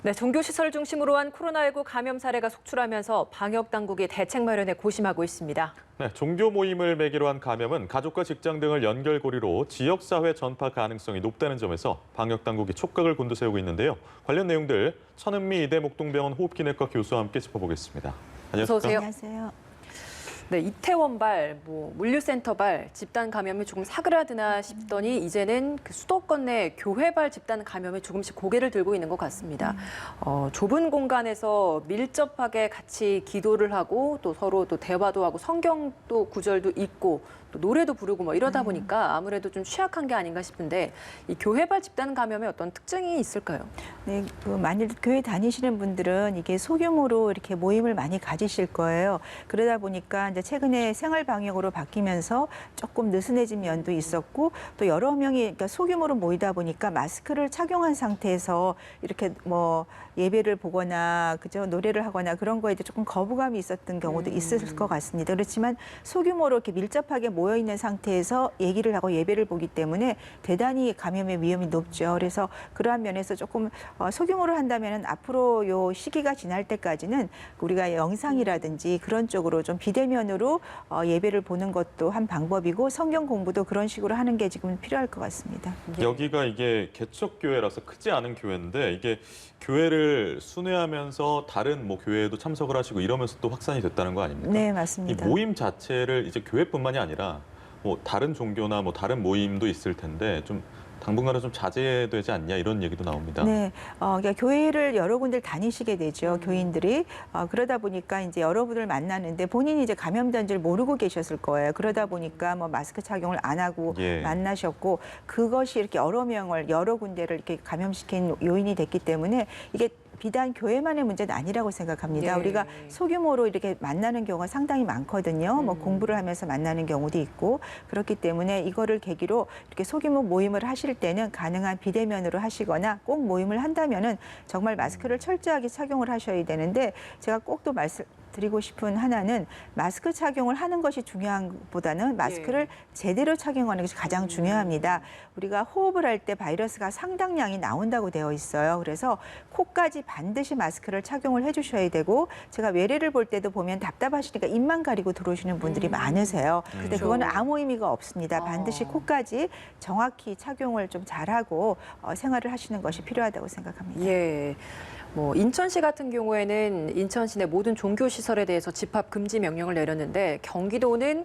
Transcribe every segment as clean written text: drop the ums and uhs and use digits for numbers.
네, 종교시설 중심으로 한 코로나19 감염 사례가 속출하면서 방역 당국이 대책 마련에 고심하고 있습니다. 네, 종교 모임을 매개로 한 감염은 가족과 직장 등을 연결고리로 지역사회 전파 가능성이 높다는 점에서 방역 당국이 촉각을 곤두세우고 있는데요. 관련 내용들 천은미 이대목동병원 호흡기내과 교수와 함께 짚어보겠습니다. 어서 오세요. 안녕하세요. 네, 이태원발, 물류센터발 집단 감염이 조금 사그라드나 싶더니 이제는 그 수도권 내 교회발 집단 감염이 조금씩 고개를 들고 있는 것 같습니다. 좁은 공간에서 밀접하게 같이 기도를 하고 또 서로 또 대화도 하고 성경도 구절도 읽고 또 노래도 부르고 뭐 이러다 보니까 아무래도 좀 취약한 게 아닌가 싶은데 이 교회발 집단 감염에 어떤 특징이 있을까요? 네, 만일 교회 다니시는 분들은 이게 소규모로 이렇게 모임을 많이 가지실 거예요. 그러다 보니까 이제 최근에 생활 방역으로 바뀌면서 조금 느슨해진 면도 있었고 또 여러 명이 그러니까 소규모로 모이다 보니까 마스크를 착용한 상태에서 이렇게 뭐 예배를 보거나 그죠 노래를 하거나 그런 거에 조금 거부감이 있었던 경우도 있을 것 같습니다. 그렇지만 소규모로 이렇게 밀접하게 모여 있는 상태에서 얘기를 하고 예배를 보기 때문에 대단히 감염의 위험이 높죠. 그래서 그러한 면에서 조금 소규모로 한다면은 앞으로 요 시기가 지날 때까지는 우리가 영상이라든지 그런 쪽으로 좀 비대면으로 예배를 보는 것도 한 방법이고 성경 공부도 그런 식으로 하는 게 지금 필요할 것 같습니다. 여기가 이게 개척교회라서 크지 않은 교회인데 이게 교회를 순회하면서 다른 뭐 교회에도 참석을 하시고 이러면서 또 확산이 됐다는 거 아닙니까? 네, 맞습니다. 이 모임 자체를 이제 교회뿐만이 아니라 뭐 다른 종교나 뭐 다른 모임도 있을 텐데 좀 당분간은 좀 자제되지 않냐 이런 얘기도 나옵니다. 네, 그러니까 교회를 여러 군데를 다니시게 되죠, 교인들이. 그러다 보니까 이제 여러분을 만나는데 본인이 이제 감염된지를 모르고 계셨을 거예요. 그러다 보니까 뭐 마스크 착용을 안 하고 만나셨고 그것이 이렇게 여러 명을 여러 군데를 이렇게 감염시킨 요인이 됐기 때문에 이게 비단 교회만의 문제는 아니라고 생각합니다. 우리가 소규모로 이렇게 만나는 경우가 상당히 많거든요. 뭐 공부를 하면서 만나는 경우도 있고 그렇기 때문에 이거를 계기로 이렇게 소규모 모임을 하실 때는 가능한 비대면으로 하시거나 꼭 모임을 한다면은 정말 마스크를 철저하게 착용을 하셔야 되는데 제가 꼭 또 드리고 싶은 하나는 마스크 착용을 하는 것이 중요한 것보다는 마스크를 제대로 착용하는 것이 가장 중요합니다. 우리가 호흡을 할 때 바이러스가 상당량이 나온다고 되어 있어요. 그래서 코까지 반드시 마스크를 착용을 해주셔야 되고 제가 외래를 볼 때도 보면 답답하시니까 입만 가리고 들어오시는 분들이 많으세요. 근데 그거는 아무 의미가 없습니다. 반드시 코까지 정확히 착용을 좀 잘하고 생활을 하시는 것이 필요하다고 생각합니다. 예. 뭐 인천시 같은 경우에는 인천시 내 모든 종교 시설에 대해서 집합 금지 명령을 내렸는데 경기도는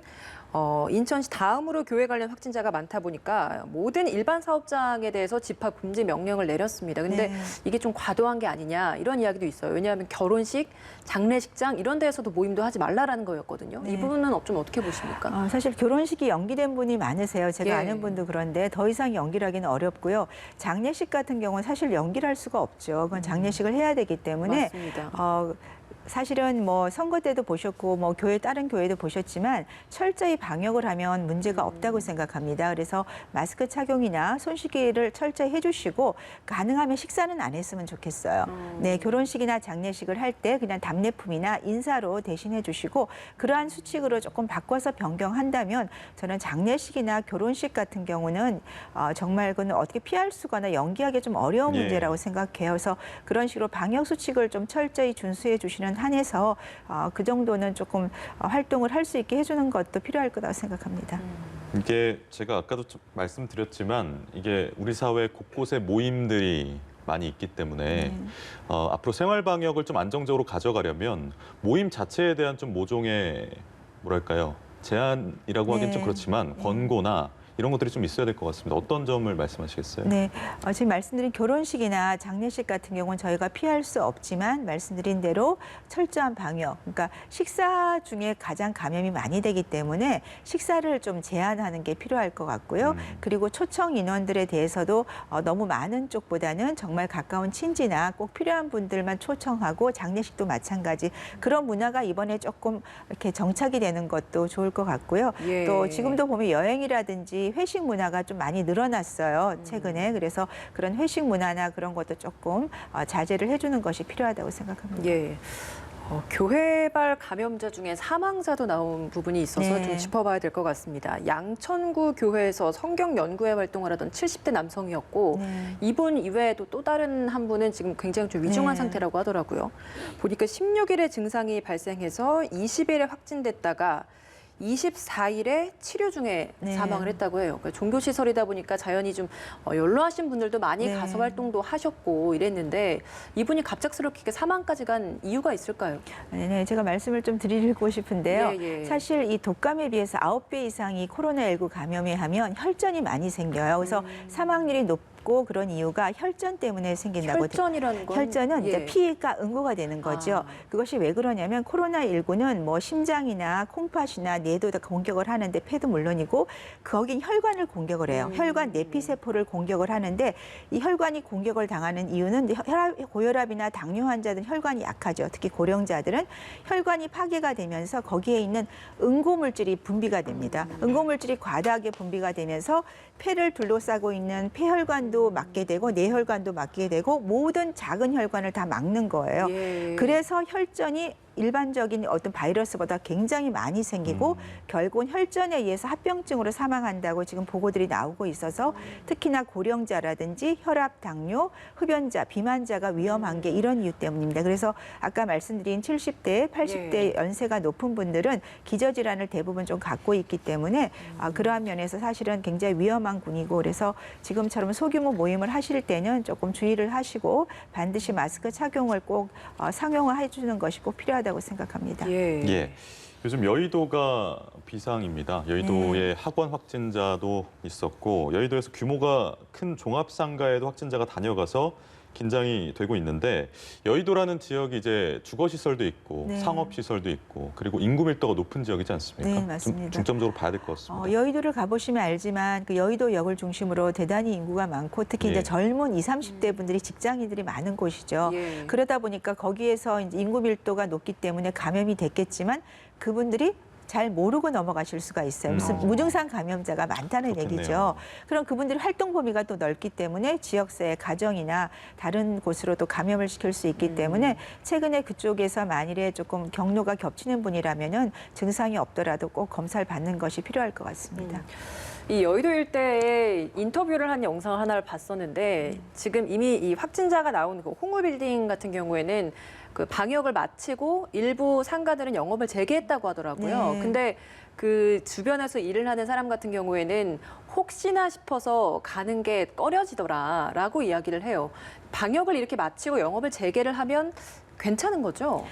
인천시 다음으로 교회 관련 확진자가 많다 보니까 모든 일반 사업장에 대해서 집합 금지 명령을 내렸습니다. 근데 이게 좀 과도한 게 아니냐 이런 이야기도 있어요. 왜냐하면 결혼식, 장례식장 이런 데에서도 모임도 하지 말라라는 거였거든요. 이 부분은 좀 어떻게 보십니까? 사실 결혼식이 연기된 분이 많으세요. 제가 아는 분도 그런데 더 이상 연기를 하기는 어렵고요. 장례식 같은 경우는 사실 연기를 할 수가 없죠. 그건 장례식을 해야 되기 때문에 맞습니다. 사실은 뭐 선거 때도 보셨고 뭐 다른 교회도 보셨지만 철저히 방역을 하면 문제가 없다고 생각합니다. 그래서 마스크 착용이나 손 씻기를 철저히 해주시고 가능하면 식사는 안 했으면 좋겠어요. 네, 결혼식이나 장례식을 할 때 그냥 답례품이나 인사로 대신해 주시고 그러한 수칙으로 조금 바꿔서 변경한다면 저는 장례식이나 결혼식 같은 경우는 정말 그건 어떻게 피할 수거나 연기하기 좀 어려운 문제라고 생각해요. 그래서 그런 식으로 방역 수칙을 좀 철저히 준수해 주시는 한해서 그 정도는 조금 활동을 할 수 있게 해주는 것도 필요할 거라고 생각합니다. 이게 제가 아까도 좀 말씀드렸지만 이게 우리 사회 곳곳에 모임들이 많이 있기 때문에 앞으로 생활 방역을 좀 안정적으로 가져가려면 모임 자체에 대한 좀 모종의 뭐랄까요 제한이라고 하긴 좀 그렇지만 권고나 이런 것들이 좀 있어야 될 것 같습니다. 어떤 점을 말씀하시겠어요? 네, 지금 말씀드린 결혼식이나 장례식 같은 경우는 저희가 피할 수 없지만 말씀드린 대로 철저한 방역, 그러니까 식사 중에 가장 감염이 많이 되기 때문에 식사를 좀 제한하는 게 필요할 것 같고요. 그리고 초청 인원들에 대해서도 너무 많은 쪽보다는 정말 가까운 친지나 꼭 필요한 분들만 초청하고 장례식도 마찬가지 그런 문화가 이번에 조금 이렇게 정착이 되는 것도 좋을 것 같고요. 또 지금도 보면 여행이라든지 회식 문화가 좀 많이 늘어났어요, 최근에. 그래서 그런 회식 문화나 그런 것도 조금 자제를 해주는 것이 필요하다고 생각합니다. 교회발 감염자 중에 사망자도 나온 부분이 있어서 네. 좀 짚어봐야 될 것 같습니다. 양천구 교회에서 성경 연구회 활동을 하던 70대 남성이었고 네. 이분 이외에도 또 다른 한 분은 지금 굉장히 좀 위중한 네. 상태라고 하더라고요. 보니까 16일에 증상이 발생해서 20일에 확진됐다가 24일에 치료 중에 네. 사망을 했다고 해요. 그러니까 종교시설이다 보니까 자연히 좀 연로하신 분들도 많이 네. 가서 활동도 하셨고 이랬는데 이분이 갑작스럽게 사망까지 간 이유가 있을까요? 네, 제가 말씀을 좀 드리고 싶은데요. 예, 예. 사실 이 독감에 비해서 9배 이상이 코로나19 감염에 하면 혈전이 많이 생겨요. 그래서 사망률이 높고 그런 이유가 혈전 때문에 생긴다고. 혈전이라는 건 혈전은 예. 이제 피가 응고가 되는 거죠. 아. 그것이 왜 그러냐면 코로나19는 뭐 심장이나 콩팥이나 뇌도 다 공격을 하는데 폐도 물론이고 거긴 혈관을 공격을 해요. 혈관 내피세포를 공격을 하는데 이 혈관이 공격을 당하는 이유는 고혈압이나 당뇨 환자들은 혈관이 약하죠. 특히 고령자들은 혈관이 파괴가 되면서 거기에 있는 응고물질이 분비가 됩니다. 응고물질이 과다하게 분비가 되면서 폐를 둘러싸고 있는 폐혈관도 막게 되고 뇌혈관도 막게 되고 모든 작은 혈관을 다 막는 거예요. 예. 그래서 혈전이 일반적인 어떤 바이러스보다 굉장히 많이 생기고 결국은 혈전에 의해서 합병증으로 사망한다고 지금 보고들이 나오고 있어서 특히나 고령자라든지 혈압, 당뇨, 흡연자, 비만자가 위험한 게 이런 이유 때문입니다. 그래서 아까 말씀드린 70대, 80대 연세가 높은 분들은 기저질환을 대부분 좀 갖고 있기 때문에 그러한 면에서 사실은 굉장히 위험한 군이고 그래서 지금처럼 소규모 모임을 하실 때는 조금 주의를 하시고 반드시 마스크 착용을 꼭 상용화해 주는 것이 꼭 필요하다고 생각합니다. 예. 예. 요즘 여의도가 비상입니다. 여의도에 학원 확진자도 있었고 여의도에서 규모가 큰 종합상가에도 확진자가 다녀가서 긴장이 되고 있는데 여의도라는 지역이 이제 주거시설도 있고 네. 상업시설도 있고 그리고 인구 밀도가 높은 지역이지 않습니까? 네, 맞습니다. 중점적으로 봐야 될 것 같습니다. 여의도를 가보시면 알지만 그 여의도역을 중심으로 대단히 인구가 많고 특히 예. 이제 젊은 20, 30대 분들이 직장인들이 많은 곳이죠. 예. 그러다 보니까 거기에서 이제 인구 밀도가 높기 때문에 감염이 됐겠지만 그분들이 잘 모르고 넘어가실 수가 있어요. 무슨 무증상 감염자가 많다는 그렇겠네요. 얘기죠. 그럼 그분들이 활동 범위가 또 넓기 때문에 지역사회, 가정이나 다른 곳으로도 감염을 시킬 수 있기 때문에 최근에 그쪽에서 만일에 조금 경로가 겹치는 분이라면은 증상이 없더라도 꼭 검사를 받는 것이 필요할 것 같습니다. 이 여의도 일대에 인터뷰를 한 영상 하나를 봤었는데 지금 이미 이 확진자가 나온 그 홍우빌딩 같은 경우에는 그 방역을 마치고 일부 상가들은 영업을 재개했다고 하더라고요. 네. 근데 그 주변에서 일을 하는 사람 같은 경우에는 혹시나 싶어서 가는 게 꺼려지더라라고 이야기를 해요. 방역을 이렇게 마치고 영업을 재개를 하면 괜찮은 거죠?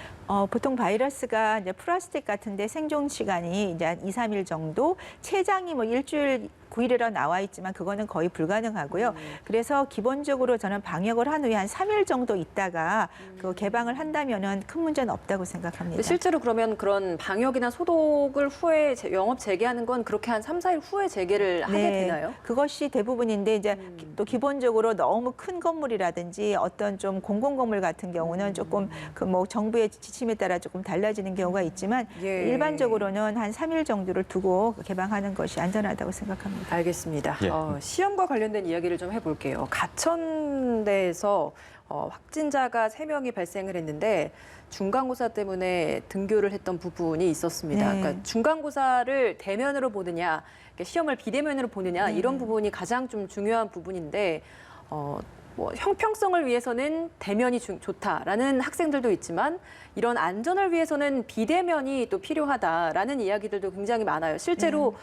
보통 바이러스가 이제 플라스틱 같은데 생존 시간이 이제 한 2, 3일 정도, 췌장이 뭐 일주일 9일이라 나와 있지만 그거는 거의 불가능하고요. 그래서 기본적으로 저는 방역을 한 후에 한 3일 정도 있다가 그 개방을 한다면은 큰 문제는 없다고 생각합니다. 근데 실제로 그러면 그런 방역이나 소독을 후에 영업 재개하는 건 그렇게 한 3, 4일 후에 재개를 하게 되나요? 그것이 대부분인데 이제 또 기본적으로 너무 큰 건물이라든지 어떤 좀 공공 건물 같은 경우는 조금 그 뭐 정부의 지침에 따라 조금 달라지는 경우가 있지만 예. 일반적으로는 한 3일 정도를 두고 개방하는 것이 안전하다고 생각합니다. 알겠습니다. 예. 시험과 관련된 이야기를 좀 해볼게요. 가천대에서 확진자가 3명이 발생을 했는데 중간고사 때문에 등교를 했던 부분이 있었습니다. 네. 그러니까 중간고사를 대면으로 보느냐, 시험을 비대면으로 보느냐 네. 이런 부분이 가장 좀 중요한 부분인데 뭐 형평성을 위해서는 대면이 좋다라는 학생들도 있지만 이런 안전을 위해서는 비대면이 또 필요하다라는 이야기들도 굉장히 많아요. 실제로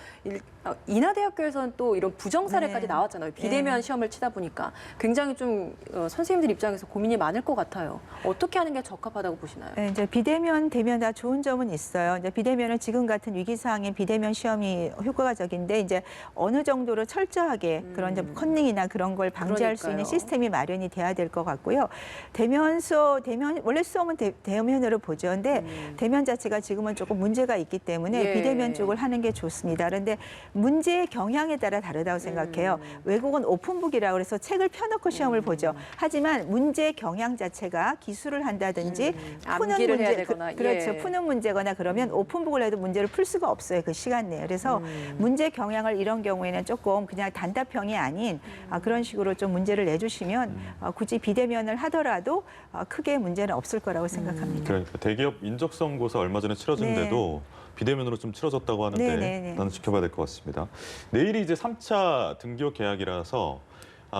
인하대학교에서는 또 이런 부정 사례까지 네. 나왔잖아요. 비대면 네. 시험을 치다 보니까 굉장히 좀 선생님들 입장에서 고민이 많을 것 같아요. 어떻게 하는 게 적합하다고 보시나요? 네, 이제 비대면, 대면 다 좋은 점은 있어요. 이제 비대면은 지금 같은 위기 상황에 비대면 시험이 효과적인데 이제 어느 정도로 철저하게 그런 이제 컨닝이나 그런 걸 방지할 수 있는 그러니까요. 시스템이 마련이 돼야 될 것 같고요. 대면 원래 수험은 대면으로 보죠. 근데 대면 자체가 지금은 조금 문제가 있기 때문에 예. 비대면 쪽을 하는 게 좋습니다. 그런데 문제의 경향에 따라 다르다고 생각해요. 외국은 오픈북이라고 해서 책을 펴놓고 시험을 보죠. 하지만 문제의 경향 자체가 기술을 한다든지 푸는 암기를 해야 문제, 되거나, 그렇죠. 예. 푸는 문제거나 그러면 오픈북을 해도 문제를 풀 수가 없어요. 그 시간 내에. 그래서 문제 경향을 이런 경우에는 조금 그냥 단답형이 아닌 그런 식으로 좀 문제를 내주시면 된다면 굳이 비대면을 하더라도 크게 문제는 없을 거라고 생각합니다. 그러니까 대기업 인적선고사 얼마 전에 치러진데도 비대면으로 좀 치러졌다고 하는데 네네네. 나는 지켜봐야 될 것 같습니다. 내일이 이제 3차 등교 개학이라서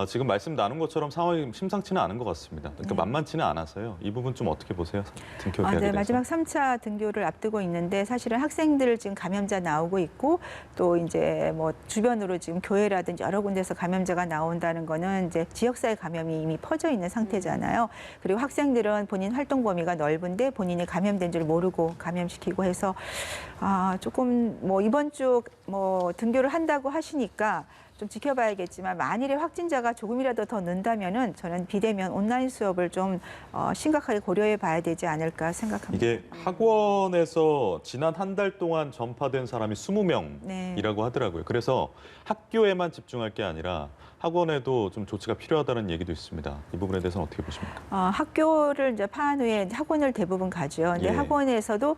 지금 말씀 나눈 것처럼 상황이 심상치는 않은 것 같습니다. 그러니까 만만치는 않아서요. 이 부분 좀 어떻게 보세요? 등교 개학에 네, 대해서. 마지막 3차 등교를 앞두고 있는데 사실은 학생들 지금 감염자 나오고 있고 또 이제 뭐 주변으로 지금 교회라든지 여러 군데서 감염자가 나온다는 거는 이제 지역사회 감염이 이미 퍼져 있는 상태잖아요. 그리고 학생들은 본인 활동 범위가 넓은데 본인이 감염된 줄 모르고 감염시키고 해서 조금 뭐 이번 주 뭐 등교를 한다고 하시니까 좀 지켜봐야겠지만 만일에 확진자가 조금이라도 더 는다면은 저는 비대면 온라인 수업을 좀 심각하게 고려해 봐야 되지 않을까 생각합니다. 이게 학원에서 지난 한 달 동안 전파된 사람이 20명이라고 네. 하더라고요. 그래서 학교에만 집중할 게 아니라 학원에도 좀 조치가 필요하다는 얘기도 있습니다. 이 부분에 대해서는 어떻게 보십니까? 학교를 이제 파한 후에 학원을 대부분 가죠. 근데 예. 학원에서도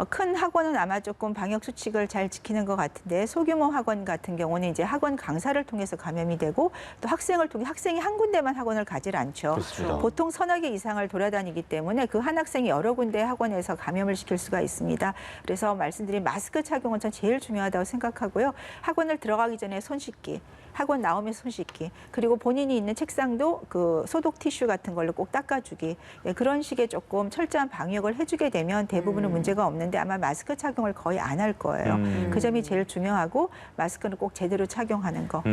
큰 학원은 아마 조금 방역 수칙을 잘 지키는 것 같은데 소규모 학원 같은 경우는 이제 학원 강사를 통해서 감염이 되고 또 학생을 통해 학생이 한 군데만 학원을 가질 않죠. 그렇습니다. 보통 서너 개 이상을 돌아다니기 때문에 그 한 학생이 여러 군데 학원에서 감염을 시킬 수가 있습니다. 그래서 말씀드린 마스크 착용은 전 제일 중요하다고 생각하고요. 학원을 들어가기 전에 손 씻기. 학원 나오면 손 씻기. 그리고 본인이 있는 책상도 그 소독 티슈 같은 걸로 꼭 닦아주기. 그런 식의 조금 철저한 방역을 해주게 되면 대부분은 문제가 없는데 아마 마스크 착용을 거의 안 할 거예요. 그 점이 제일 중요하고 마스크는 꼭 제대로 착용하는 거.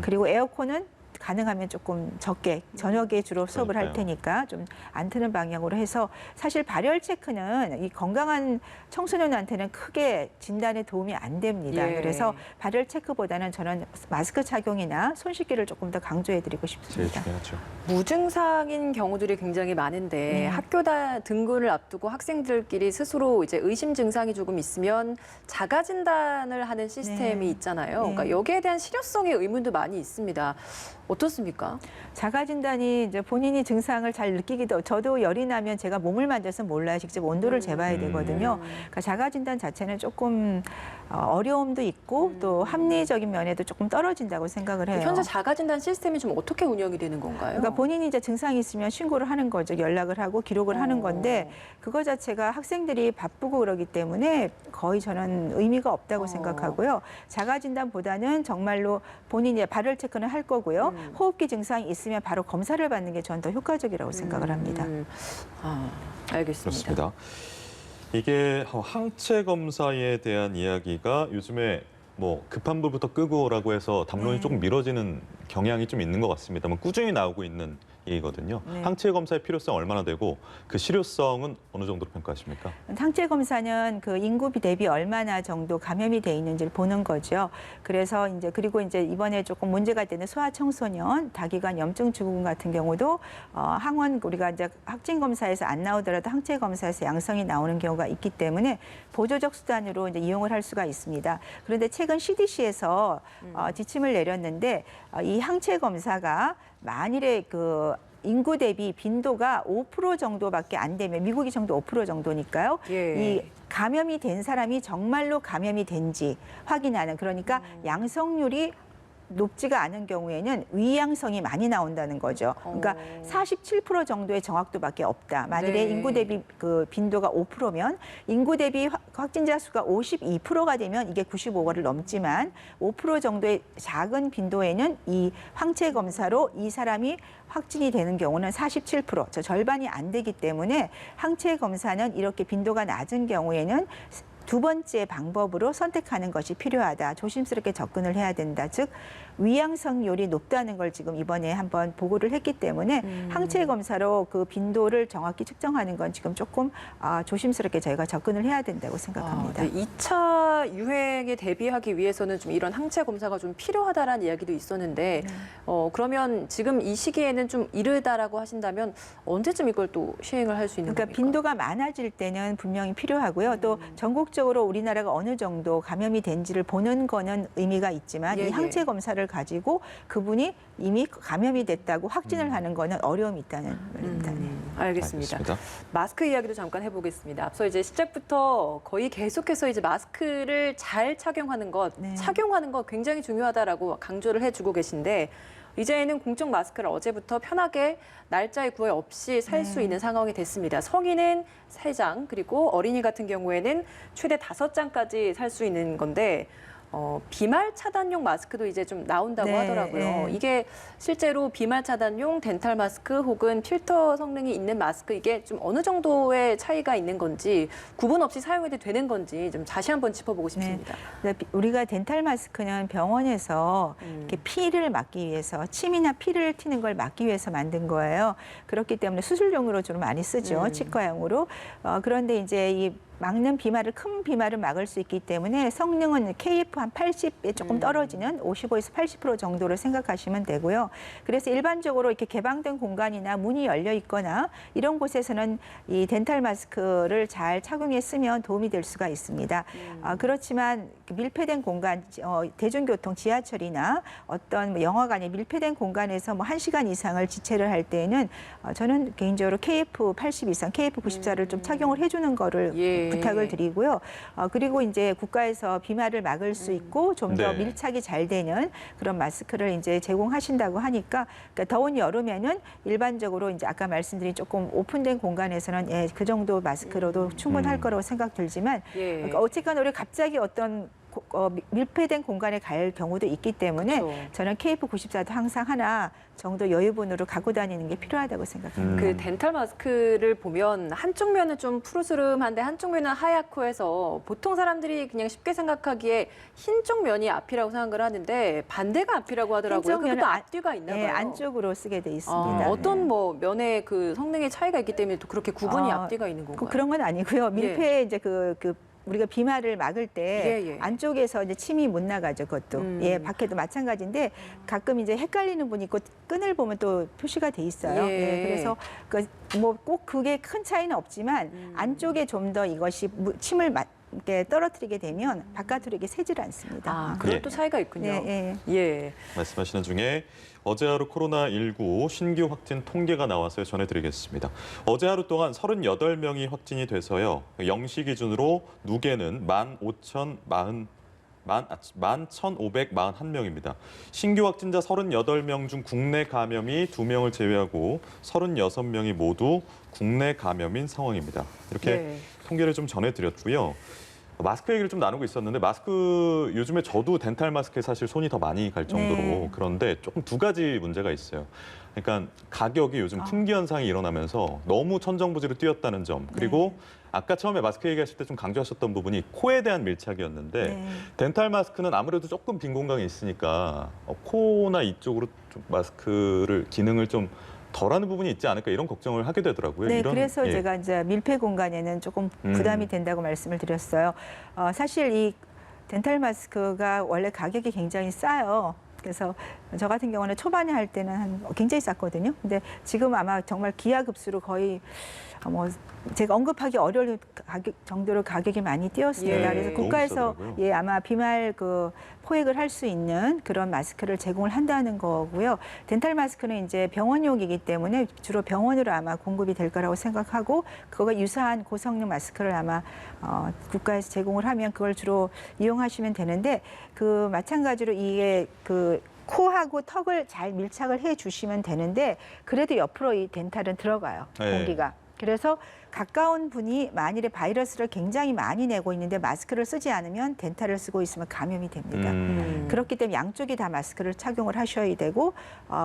그리고 에어컨은 가능하면 조금 적게 저녁에 주로 수업을 할 테니까 좀 안 트는 방향으로 해서 사실 발열 체크는 이 건강한 청소년한테는 크게 진단에 도움이 안 됩니다. 예. 그래서 발열 체크보다는 저는 마스크 착용이나 손 씻기를 조금 더 강조해드리고 제일 싶습니다. 중요하죠. 무증상인 경우들이 굉장히 많은데 학교 등교를 앞두고 학생들끼리 스스로 이제 의심 증상이 조금 있으면 자가 진단을 하는 시스템이 네. 있잖아요. 네. 그러니까 여기에 대한 실효성의 의문도 많이 있습니다. 어떻습니까? 자가 진단이 이제 본인이 증상을 잘 느끼기도 저도 열이 나면 제가 몸을 만져서 몰라요. 직접 온도를 재봐야 되거든요. 그러니까 자가 진단 자체는 조금 어려움도 있고 또 합리적인 면에도 조금 떨어진다고 생각을 해요. 현재 자가 진단 시스템이 좀 어떻게 운영이 되는 건가요? 그러니까 본인이 이제 증상이 있으면 신고를 하는 거죠. 연락을 하고 기록을 하는 건데 그거 자체가 학생들이 바쁘고 그러기 때문에 거의 저는 의미가 없다고 생각하고요. 자가 진단보다는 정말로 본인이 발열 체크는 할 거고요. 호흡기 증상이 있으면 바로 검사를 받는 게 저는 더 효과적이라고 생각을 합니다. 알겠습니다. 그렇습니다. 이게 항체 검사에 대한 이야기가 요즘에 뭐 급한 불부터 끄고라고 해서 담론이 조금 미뤄지는 경향이 좀 있는 것 같습니다만 꾸준히 나오고 있는 얘기거든요. 네. 항체 검사의 필요성 얼마나 되고 그 실효성은 어느 정도로 평가하십니까? 항체 검사는 그 인구 대비 얼마나 정도 감염이 돼 있는지를 보는 거죠. 그래서 이제 그리고 이제 이번에 조금 문제가 되는 소아청소년, 다기관 염증 증후군 같은 경우도 항원 우리가 이제 확진 검사에서 안 나오더라도 항체 검사에서 양성이 나오는 경우가 있기 때문에 보조적 수단으로 이제 이용을 할 수가 있습니다. 그런데 최근 CDC에서 지침을 내렸는데 이 항체 검사가 만일에 그 인구 대비 빈도가 5% 정도밖에 안 되면 미국이 정도 5% 정도니까요. 예. 이 감염이 된 사람이 정말로 감염이 된지 확인하는 그러니까 양성률이 높지가 않은 경우에는 위양성이 많이 나온다는 거죠. 그러니까 47% 정도의 정확도밖에 없다. 만일에 네. 인구 대비 그 빈도가 5%면 인구 대비 확진자 수가 52%가 되면 이게 95%를 넘지만 5% 정도의 작은 빈도에는 이 항체 검사로 이 사람이 확진이 되는 경우는 47%, 저 절반이 안 되기 때문에 항체 검사는 이렇게 빈도가 낮은 경우에는 두 번째 방법으로 선택하는 것이 필요하다. 조심스럽게 접근을 해야 된다. 즉 위양성률이 높다는 걸 지금 이번에 한번 보고를 했기 때문에 항체 검사로 그 빈도를 정확히 측정하는 건 지금 조금 조심스럽게 저희가 접근을 해야 된다고 생각합니다. 네, 2차 유행에 대비하기 위해서는 좀 이런 항체 검사가 좀 필요하다라는 이야기도 있었는데 그러면 지금 이 시기에는 좀 이르다라고 하신다면 언제쯤 이걸 또 시행을 할 수 있는 그러니까 겁니까? 빈도가 많아질 때는 분명히 필요하고요. 또 전국적으로 우리나라가 어느 정도 감염이 된지를 보는 거는 의미가 있지만 예, 이 항체 검사를 가지고 그분이 이미 감염이 됐다고 확진을 하는 거는 어려움이 있다는 말입니다. 네. 알겠습니다. 마스크 이야기도 잠깐 해보겠습니다. 앞서 이제 시작부터 거의 계속해서 이제 마스크를 잘 착용하는 것, 네. 착용하는 것 굉장히 중요하다라고 강조를 해주고 계신데 이제는 공적 마스크를 어제부터 편하게 날짜에 구애 없이 살 수 있는 상황이 됐습니다. 성인은 3장, 그리고 어린이 같은 경우에는 최대 5장까지 살 수 있는 건데 비말 차단용 마스크도 이제 좀 나온다고 네, 하더라고요. 네. 이게 실제로 비말 차단용 덴탈 마스크 혹은 필터 성능이 있는 마스크 이게 좀 어느 정도의 차이가 있는 건지 구분 없이 사용해도 되는 건지 좀 다시 한번 짚어보고 싶습니다. 네, 우리가 덴탈 마스크는 병원에서 이렇게 피를 막기 위해서 침이나 피를 튀는 걸 막기 위해서 만든 거예요. 그렇기 때문에 수술용으로 주로 많이 쓰죠. 치과용으로. 그런데 이제 이 막는 비말을 큰 비말을 막을 수 있기 때문에 성능은 KF 한 80에 조금 떨어지는 55에서 80% 정도를 생각하시면 되고요. 그래서 일반적으로 이렇게 개방된 공간이나 문이 열려 있거나 이런 곳에서는 이 덴탈 마스크를 잘 착용해 쓰면 도움이 될 수가 있습니다. 그렇지만 밀폐된 공간, 대중교통, 지하철이나 어떤 뭐 영화관의 밀폐된 공간에서 뭐 1시간 이상을 지체를 할 때에는 저는 개인적으로 KF 80 이상, KF 94를 좀 착용을 해주는 거를 부탁을 드리고요. 그리고 이제 국가에서 비말을 막을 수 있고 좀 더 네. 밀착이 잘 되는 그런 마스크를 이제 제공하신다고 하니까 그러니까 더운 여름에는 일반적으로 이제 아까 말씀드린 조금 오픈된 공간에서는 예, 그 정도 마스크로도 충분할 거라고 생각 들지만 그러니까 어쨌거나 우리 갑자기 어떤 밀폐된 공간에 갈 경우도 있기 때문에 그렇죠. 저는 KF94도 항상 하나 정도 여유분으로 갖고 다니는 게 필요하다고 생각합니다. 그 덴탈 마스크를 보면 한쪽 면은 좀 푸르스름한데 한쪽 면은 하얗고 해서 보통 사람들이 그냥 쉽게 생각하기에 흰쪽 면이 앞이라고 생각을 하는데 반대가 앞이라고 하더라고요. 흰쪽 면은 그것도 앞뒤가 있나 봐요. 예, 안쪽으로 쓰게 돼 있습니다. 어떤 뭐 면의 그 성능의 차이가 있기 때문에 또 그렇게 구분이 앞뒤가 있는 건가요? 그런 건 아니고요. 밀폐 이제 우리가 비말을 막을 때 안쪽에서 이제 침이 못 나가죠. 그것도 예, 밖에도 마찬가지인데 가끔 이제 헷갈리는 분이 있고 끈을 보면 또 표시가 돼 있어요. 예, 그래서 뭐 꼭 그게 큰 차이는 없지만 안쪽에 좀 더 이것이 침을 이렇게 떨어뜨리게 되면 바깥으로 이게 새질 않습니다. 그런 또 차이가 있군요. 예. 말씀하시는 중에 어제 하루 코로나19 신규 확진 통계가 나와서 전해드리겠습니다. 어제 하루 동안 38명이 확진이 돼서요. 0시 기준으로 누계는 11,541명입니다. 신규 확진자 38명 중 국내 감염이 2명을 제외하고 36명이 모두 국내 감염인 상황입니다. 이렇게 통계를 좀 전해드렸고요. 마스크 얘기를 좀 나누고 있었는데 마스크 요즘에 저도 덴탈 마스크에 사실 손이 더 많이 갈 정도로 그런데 조금 두 가지 문제가 있어요. 그러니까 가격이 요즘 품귀 현상이 일어나면서 너무 천정부지로 뛰었다는 점 그리고 아까 처음에 마스크 얘기하실 때 좀 강조하셨던 부분이 코에 대한 밀착이었는데 덴탈 마스크는 아무래도 조금 빈 공간이 있으니까 코나 이쪽으로 좀 마스크를 기능을 좀 덜하는 부분이 있지 않을까 이런 걱정을 하게 되더라고요. 네, 그래서 제가 이제 밀폐 공간에는 조금 부담이 된다고 말씀을 드렸어요. 사실 이 덴탈 마스크가 원래 가격이 굉장히 싸요. 그래서 저 같은 경우는 초반에 할 때는 굉장히 쌌거든요. 근데 지금 아마 정말 기하급수로 거의 뭐 제가 언급하기 어려울 가격 정도로 가격이 많이 뛰었습니다. 그래서 국가에서 아마 비말 포획을 할 수 있는 그런 마스크를 제공을 한다는 거고요. 덴탈 마스크는 이제 병원용이기 때문에 주로 병원으로 아마 공급이 될 거라고 생각하고 그거가 유사한 고성능 마스크를 아마 국가에서 제공을 하면 그걸 주로 이용하시면 되는데 마찬가지로 이게 코하고 턱을 잘 밀착을 해 주시면 되는데 그래도 옆으로 이 덴탈은 들어가요. 공기가. 그래서 가까운 분이 만일에 바이러스를 굉장히 많이 내고 있는데 마스크를 쓰지 않으면 덴탈을 쓰고 있으면 감염이 됩니다. 그렇기 때문에 양쪽이 다 마스크를 착용을 하셔야 되고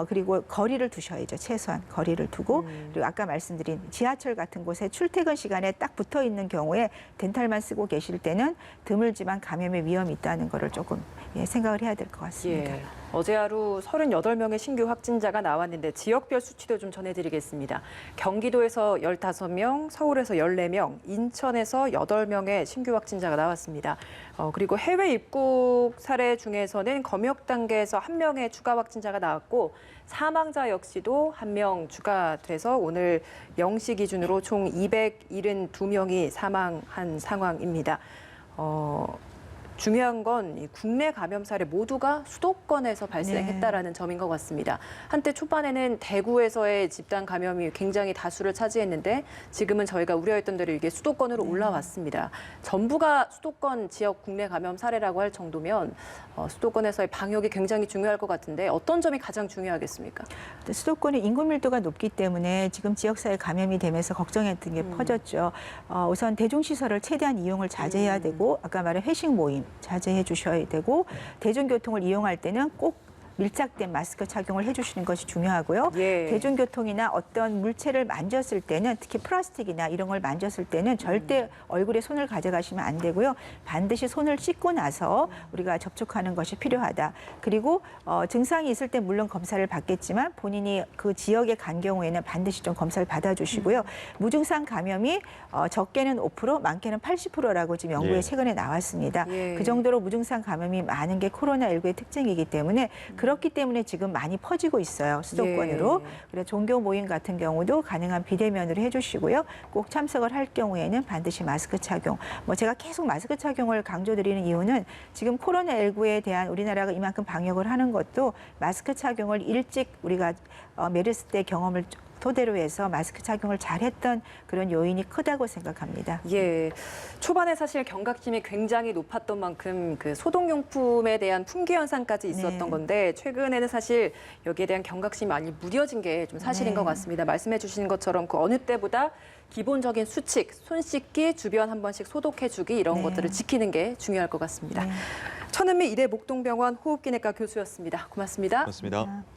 그리고 거리를 두셔야죠. 최소한 거리를 두고 그리고 아까 말씀드린 지하철 같은 곳에 출퇴근 시간에 딱 붙어 있는 경우에 덴탈만 쓰고 계실 때는 드물지만 감염의 위험이 있다는 거를 조금 생각을 해야 될 것 같습니다. 어제 하루 38명의 신규 확진자가 나왔는데 지역별 수치도 좀 전해드리겠습니다. 경기도에서 15명, 서울에서 14명, 인천에서 8명의 신규 확진자가 나왔습니다. 그리고 해외 입국 사례 중에서는 검역 단계에서 1명의 추가 확진자가 나왔고 사망자 역시도 1명 추가돼서 오늘 0시 기준으로 총 272명이 사망한 상황입니다. 중요한 건 이 국내 감염 사례 모두가 수도권에서 발생했다라는 점인 것 같습니다. 한때 초반에는 대구에서의 집단 감염이 굉장히 다수를 차지했는데 지금은 저희가 우려했던 대로 이게 수도권으로 올라왔습니다. 전부가 수도권 지역 국내 감염 사례라고 할 정도면 수도권에서의 방역이 굉장히 중요할 것 같은데 어떤 점이 가장 중요하겠습니까? 수도권의 인구 밀도가 높기 때문에 지금 지역사회 감염이 되면서 걱정했던 게 퍼졌죠. 우선 대중시설을 최대한 이용을 자제해야 되고 아까 말한 회식 모임 자제해 주셔야 되고 대중교통을 이용할 때는 꼭 밀착된 마스크 착용을 해주시는 것이 중요하고요. 예. 대중교통이나 어떤 물체를 만졌을 때는 특히 플라스틱이나 이런 걸 만졌을 때는 절대 얼굴에 손을 가져가시면 안 되고요. 반드시 손을 씻고 나서 우리가 접촉하는 것이 필요하다. 그리고 증상이 있을 때 물론 검사를 받겠지만 본인이 그 지역에 간 경우에는 반드시 좀 검사를 받아주시고요. 무증상 감염이 적게는 5%, 많게는 80%라고 지금 연구에 예. 최근에 나왔습니다. 예. 그 정도로 무증상 감염이 많은 게 코로나19의 특징이기 때문에 그렇기 때문에 지금 많이 퍼지고 있어요. 수도권으로. 예. 그래서 종교 모임 같은 경우도 가능한 비대면으로 해주시고요. 꼭 참석을 할 경우에는 반드시 마스크 착용. 제가 계속 마스크 착용을 강조드리는 이유는 지금 코로나19에 대한 우리나라가 이만큼 방역을 하는 것도 마스크 착용을 일찍 우리가 메르스 때 경험을 토대로 해서 마스크 착용을 잘했던 그런 요인이 크다고 생각합니다. 예, 초반에 사실 경각심이 굉장히 높았던 만큼 그 소독용품에 대한 품귀 현상까지 있었던 네. 건데 최근에는 사실 여기에 대한 경각심이 많이 무뎌진 게 좀 사실인 네. 것 같습니다. 말씀해 주신 것처럼 그 어느 때보다 기본적인 수칙, 손 씻기, 주변 한 번씩 소독해주기 이런 네. 것들을 지키는 게 중요할 것 같습니다. 네. 천은미 이대 목동병원 호흡기내과 교수였습니다. 고맙습니다. 그렇습니다. 아.